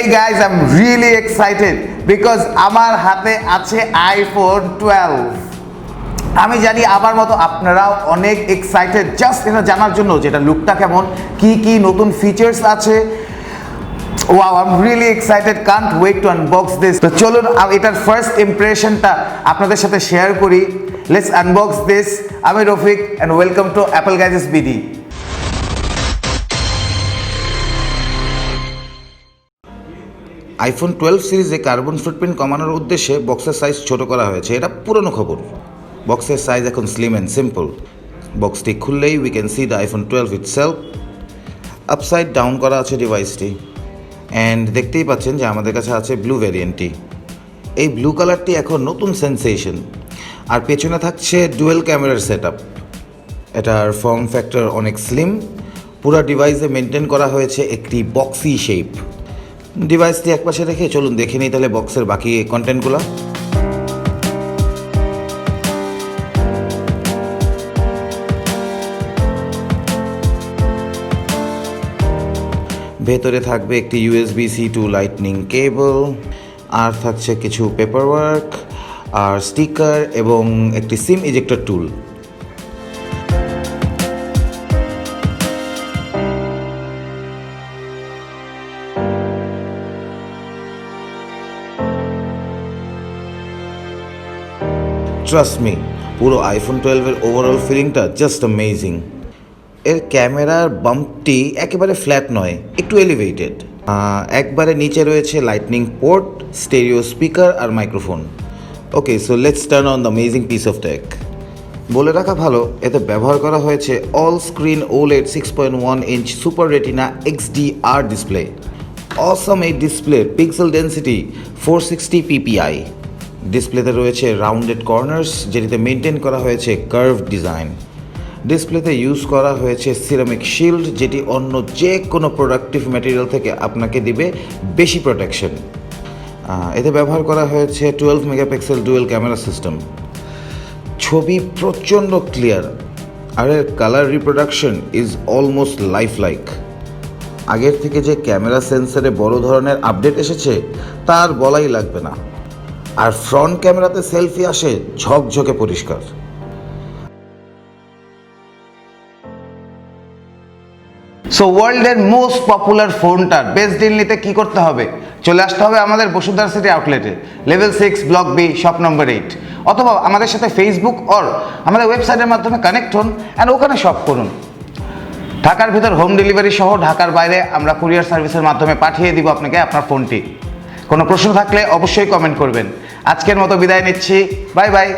guys, I'm really excited because আমার হাতে আছে iPhone 12 আমি জানি আমার মতো আপনারাও অনেক এক্সাইটেড জাস্ট এটা জানার জন্য যেটা লুকটা কেমন কি কি নতুন ফিচার্স আছে Wow, I'm really excited, can't wait to unbox this. তো চলুন এটার ফার্স্ট ইমপ্রেশনটা আপনাদের সাথে শেয়ার করি Let's unbox this. আমি Rafiq and welcome to Apple Guys BD. IPhone 12 সিরিজে কার্বন ফুটপ্রিন্ট কমানোর উদ্দেশ্যে বক্সের সাইজ ছোট করা হয়েছে। এটা পুরনো খবর। বক্সের সাইজ এখন স্লিম অ্যান্ড সিম্পল। বক্সটি খুললেই we can see the iPhone 12 itself. Upside down করা আছে ডিভাইসটি অ্যান্ড দেখতেই পাচ্ছেন যে আমাদের কাছে আছে ব্লু ভ্যারিয়েন্টটি। এই ব্লু কালারটি এখন নতুন সেন্সেশন। আর পেছনে থাকছে ডুয়েল ক্যামেরার সেট আপ। এটার ফর্ম ফ্যাক্টর অনেক স্লিম। পুরো ডিভাইসে মেনটেন করা হয়েছে একটি বক্সি শেপ। ডিভাইসটি একপাশে রেখে চলুন দেখে নিই তাহলে বক্সের বাকি কন্টেন্টগুলো। ভেতরে থাকবে একটি USB-C to লাইটনিং কেবল, আর থাকছে কিছু পেপারওয়ার্ক আর স্টিকার এবং একটি সিম ইজেক্টর টুল। ট্রাস্ট মি, পুরো আইফোন 12-এর ওভারঅল ফিলিংটা জাস্ট অ্যামেজিং। এর ক্যামেরার বাম্পটি একেবারে ফ্ল্যাট নয়, একটু এলিভেটেড। একবারে নিচে রয়েছে লাইটনিং পোর্ট, স্টেরিও স্পিকার আর microphone. Okay, so let's turn on the amazing piece of tech. বলে রাখা ভালো, এতে ব্যবহার করা হয়েছে all screen OLED 6.1 inch super retina XDR display. অসম এই ডিসপ্লের পিক্সেল ডেন্সিটি 460 ppi। ডিসপ্লেতে রয়েছে রাউন্ডেড কর্নার্স, যেটিতে মেনটেন করা হয়েছে কার্ভ ডিজাইন। ডিসপ্লেতে ইউজ করা হয়েছে সিরামিক শিল্ড, যেটি অন্য যে কোনো প্রোডাক্টিভ ম্যাটেরিয়াল থেকে আপনাকে দিবে বেশি প্রোটেকশন। এতে ব্যবহার করা হয়েছে 12 মেগাপিক্সেল ডুয়েল ক্যামেরা সিস্টেম। ছবি প্রচণ্ড ক্লিয়ার, আর এর colour reproduction is almost life like. আগের থেকে যে ক্যামেরা সেন্সরে বড় ধরনের আপডেট এসেছে তার বলাই লাগবে না। আর ফ্রন্ট ক্যামেরাতে সেলফি আসে ঝকঝকে পরিষ্কার। সো ওয়ার্ল্ডের মোস্ট পপুলার ফোনটার বেস্ট ডিল নিতে কি করতে হবে? চলে আসতে হবে আমাদের বসুন্ধরা সিটি আউটলেটে, level 6 block B, shop number 8, অথবা আমাদের সাথে ফেসবুক অর আমাদের ওয়েবসাইটের মাধ্যমে কানেক্ট হন অ্যান্ড ওখানে শপ করুন। ঢাকার ভিতর হোম ডেলিভারি সহ ঢাকার বাইরে আমরা কুরিয়ার সার্ভিসের মাধ্যমে পাঠিয়ে দিব আপনাকে আপনার ফোনটি। কোনো প্রশ্ন থাকলে অবশ্যই কমেন্ট করবেন। আজকের মতো বিদায় নিচ্ছি, বাই বাই।